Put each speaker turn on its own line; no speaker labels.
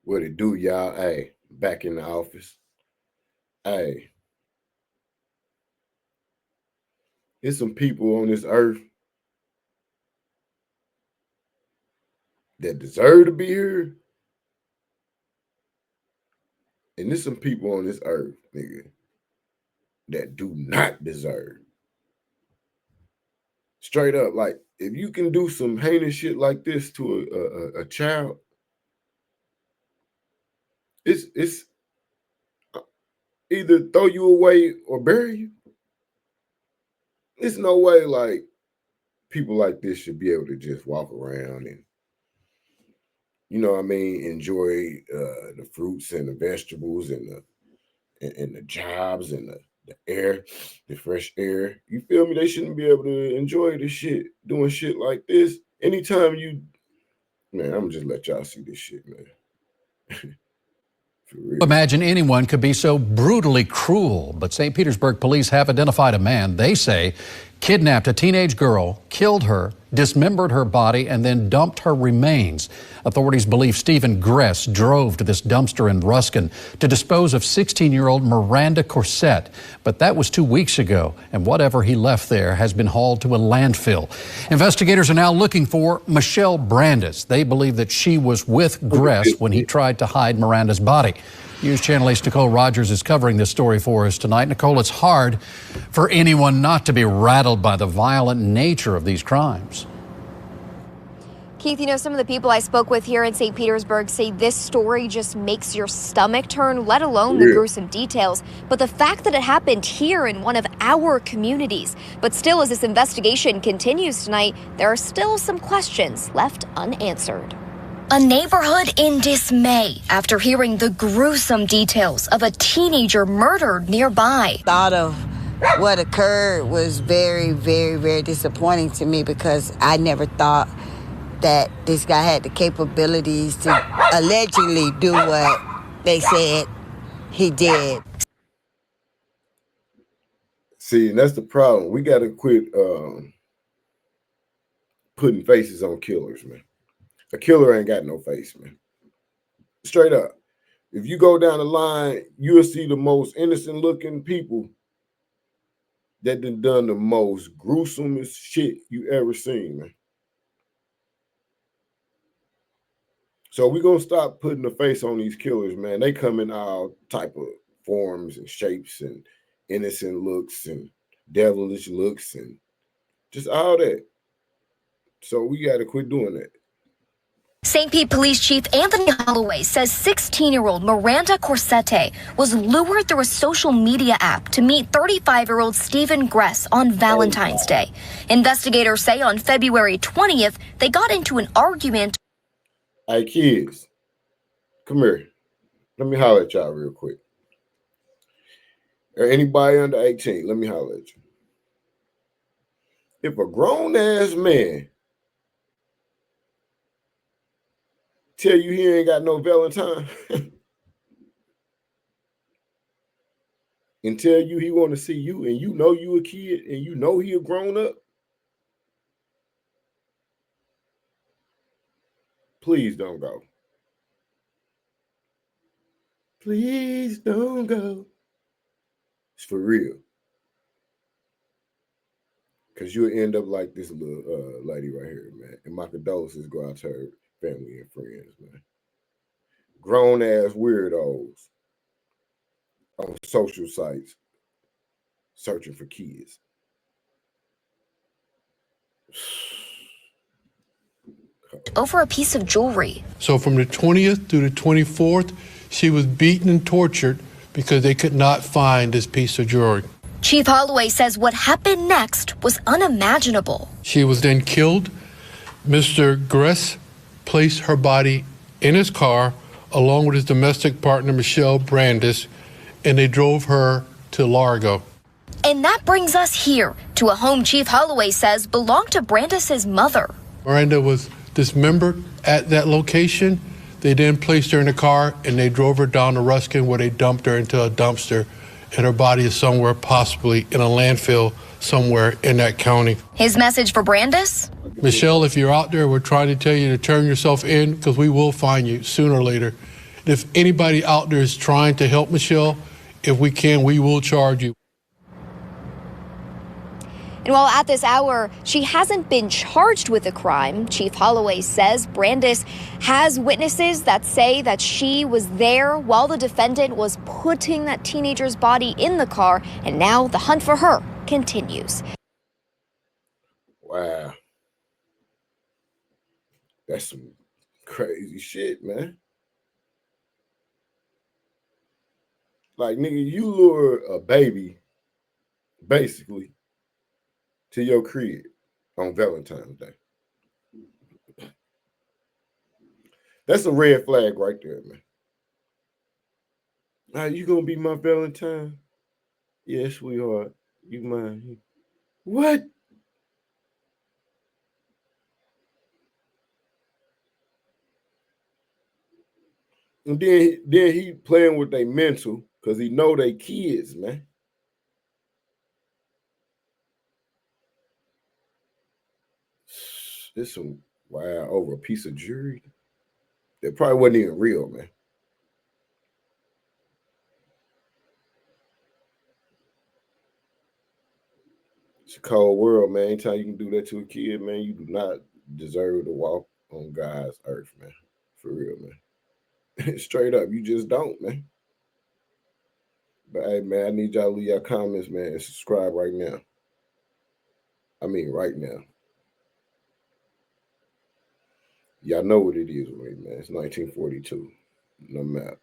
What it do, y'all? Hey, back in the office. Hey, there's some people on this earth that deserve to be here. And there's some people on this earth, nigga, that do not deserve. Straight up, like, if you can do some heinous shit like this to a child, it's either throw you away or bury you. There's no way, like, people like this should be able to just walk around and, you know what I mean, enjoy the fruits and the vegetables and the jobs and the air, the fresh air. You feel me? They shouldn't be able to enjoy this shit, doing shit like this. Anytime you, man, I'm gonna just let y'all see this shit, man.
Imagine anyone could be so brutally cruel, but St. Petersburg police have identified a man they say kidnapped a teenage girl, killed her, dismembered her body, and then dumped her remains. Authorities believe Stephen Gress drove to this dumpster in Ruskin to dispose of 16-year-old Miranda Corsett. But that was 2 weeks ago, and whatever he left there has been hauled to a landfill. Investigators are now looking for Michelle Brandis. They believe that she was with Gress when he tried to hide Miranda's body. News Channel 8's Nicole Rogers is covering this story for us tonight. Nicole, it's hard for anyone not to be rattled by the violent nature of these crimes.
Keith, you know, some of the people I spoke with here in St. Petersburg say this story just makes your stomach turn, let alone the gruesome details. But the fact that it happened here in one of our communities. But still, as this investigation continues tonight, there are still some questions left unanswered.
A neighborhood in dismay after hearing the gruesome details of a teenager murdered nearby.
Thought of what occurred was very, very, very disappointing to me because I never thought that this guy had the capabilities to allegedly do what they said he did.
See, and that's the problem. We got to quit putting faces on killers, man. A killer ain't got no face, man. Straight up. If you go down the line, you'll see the most innocent looking people that done the most gruesomest shit you ever seen, man. So we're going to stop putting the face on these killers, man. They come in all type of forms and shapes and innocent looks and devilish looks and just all that. So we got to quit doing that.
St. Pete Police Chief Anthony Holloway says 16-year-old Miranda Corsett was lured through a social media app to meet 35-year-old Stephen Gress on Valentine's Day. Investigators say on February 20th, they got into an argument.
Hey, kids, come here. Let me holler at y'all real quick. Or anybody under 18, let me holler at you. If a grown-ass man tell you he ain't got no Valentine and tell you he want to see you and you know you a kid and you know he a grown up, please don't go. Please don't go. It's for real. Because you'll end up like this little lady right here, man. And my condolences go out to her family and friends, man. Grown ass weirdos on social sites searching for kids.
Over a piece of jewelry.
So from the 20th through the 24th, she was beaten and tortured because they could not find this piece of jewelry.
Chief Holloway says what happened next was unimaginable.
She was then killed. Mr. Gress placed her body in his car along with his domestic partner, Michelle Brandis, and they drove her to Largo.
And that brings us here to a home Chief Holloway says belonged to Brandis's mother.
Miranda was dismembered at that location. They then placed her in a car and they drove her down to Ruskin where they dumped her into a dumpster, and her body is somewhere possibly in a landfill somewhere in that county.
His message for Brandis?
Michelle, if you're out there, we're trying to tell you to turn yourself in because we will find you sooner or later. If anybody out there is trying to help Michelle, if we can, we will charge you.
And while at this hour, she hasn't been charged with a crime, Chief Holloway says Brandis has witnesses that say that she was there while the defendant was putting that teenager's body in the car, and now the hunt for her continues.
Wow. That's some crazy shit, man. Like, nigga, you lure a baby, basically, to your crib on Valentine's Day. That's a red flag right there, man. Are you gonna be my Valentine? Yes, sweetheart. You mine. What? And then he playing with their mental because he know they kids, man. This some wow over a piece of jewelry. That probably wasn't even real, man. It's a cold world, man. Anytime you can do that to a kid, man, you do not deserve to walk on God's earth, man. For real, man. Straight up, you just don't, man. But hey, man, I need y'all to leave your comments, man, and subscribe right now. I mean, right now. Y'all know what it is, man. It's 1942. No matter.